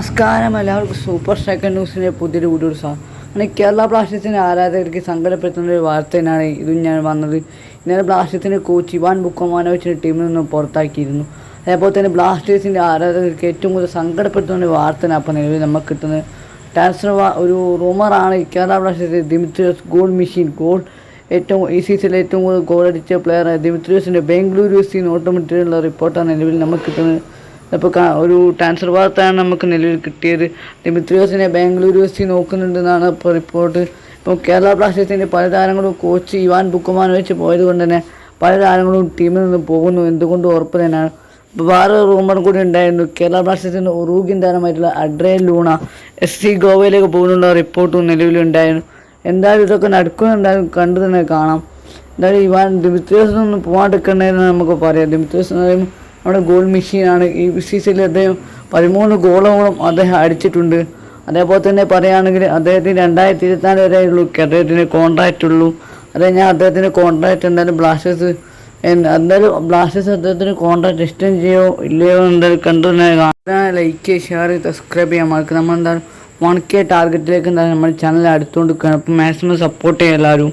നമസ്കാരം, എല്ലാവർക്കും super second ന്യൂസിൻ്റെ പുതിയൊരു വീഡിയോ അങ്ങനെ കേരള ബ്ലാസ്റ്റേഴ്സിൻ്റെ ആരാധകർക്ക് സങ്കടപ്പെടുത്തുന്ന ഒരു വാർത്തയാണ് ഇതും ഞാൻ വന്നത്. ഇന്നലെ ബ്ലാസ്റ്റേഴ്സിൻ്റെ കോച്ച് ഇവാൻ ബുക്കോമാനോവിച്ചിൻ്റെ ടീമിൽ നിന്ന് പുറത്താക്കിയിരുന്നു. അതേപോലെ തന്നെ ബ്ലാസ്റ്റേഴ്സിൻ്റെ ആരാധകർക്ക് ഏറ്റവും കൂടുതൽ സങ്കടപ്പെടുത്തുന്ന ഒരു വാർത്തയാണ് അപ്പോൾ നിലവിൽ നമുക്ക് കിട്ടുന്നത്. ട്രാൻസ്ഫർ ഒരു റൂമറാണ് കേരള ബ്ലാസ്റ്റേഴ്സ് ദിമിത്രിയോസ് ഗോൾ ഏറ്റവും ഈ സീസണിൽ ഏറ്റവും കൂടുതൽ ഗോൾ അടിച്ച പ്ലെയർ ദിമിത്രിയോസിൻ്റെ ബാംഗ്ലൂരു എഫ് സി നോട്ടമിട്ടുള്ള റിപ്പോർട്ടാണ് നിലവിൽ നമുക്ക് കിട്ടുന്നത്. ഇപ്പോൾ ഒരു ട്രാൻസ്ഫർ വാർത്തയാണ് നമുക്ക് നിലവിൽ കിട്ടിയത്. ദിമിത്രിയോസിനെ ബാംഗ്ലൂരു എഫ് സി നോക്കുന്നുണ്ടെന്നാണ് ഇപ്പോൾ റിപ്പോർട്ട്. ഇപ്പോൾ കേരള ബ്ലാസ്റ്റേഴ്സിൻ്റെ പല താരങ്ങളും കോച്ച് ഇവാൻ ബുക്കോമാനോവിച്ച് പോയത് കൊണ്ട് തന്നെ പല താരങ്ങളും ടീമിൽ നിന്ന് പോകുന്നു. എന്തുകൊണ്ട് ഉറപ്പ് തന്നെയാണ്. ഇപ്പോൾ വേറെ റൂമർ കൂടി ഉണ്ടായിരുന്നു. കേരള ബ്ലാസ്റ്റേഴ്സിൻ്റെ ഉറൂഗ്യൻ താരമായിട്ടുള്ള അഡ്രിയൻ ലൂണ FC ഗോവയിലേക്ക് പോകുന്നുള്ള റിപ്പോർട്ടും നിലവിലുണ്ടായിരുന്നു. എന്തായാലും ഇതൊക്കെ നടക്കുന്നുണ്ടായാലും കണ്ടു തന്നെ കാണാം. എന്തായാലും ഇവാൻ ദിമിത്രിയോസിനൊന്നും പോകാണ്ടിരിക്കണമെന്ന് നമുക്ക് പറയാം. ദിമിത്രിയോസ് എന്ന് പറയുമ്പോൾ നമ്മുടെ ഗോൾ മെഷീനാണ്. ഈ സീസണിൽ അദ്ദേഹം 13 ഗോളുകളും അദ്ദേഹം അടിച്ചിട്ടുണ്ട്. അതേപോലെ തന്നെ പറയുകയാണെങ്കിൽ അദ്ദേഹത്തിന് 2024 വരെയുള്ളൂ അദ്ദേഹത്തിന് കോൺട്രാക്റ്റ് ഉള്ളൂ. ഞാൻ അദ്ദേഹത്തിൻ്റെ കോൺട്രാക്റ്റ് എന്തായാലും ബ്ലാസ്റ്റേഴ്സ് അദ്ദേഹത്തിന് കോൺട്രാക്റ്റ് എക്സ്റ്റെൻഡ് ചെയ്യോ ഇല്ലയോ എന്തായാലും കണ്ടു തന്നെ കാണാൻ. ലൈക്ക് ഷെയർ സബ്സ്ക്രൈബ് ചെയ്യാൻ മറക്കും. നമ്മൾ എന്തായാലും 1K ടാർഗറ്റിലേക്ക് എന്തായാലും നമ്മുടെ ചാനൽ അടുത്തുകൊണ്ട് അപ്പം മാക്സിമം സപ്പോർട്ട് ചെയ്യാം എല്ലാവരും.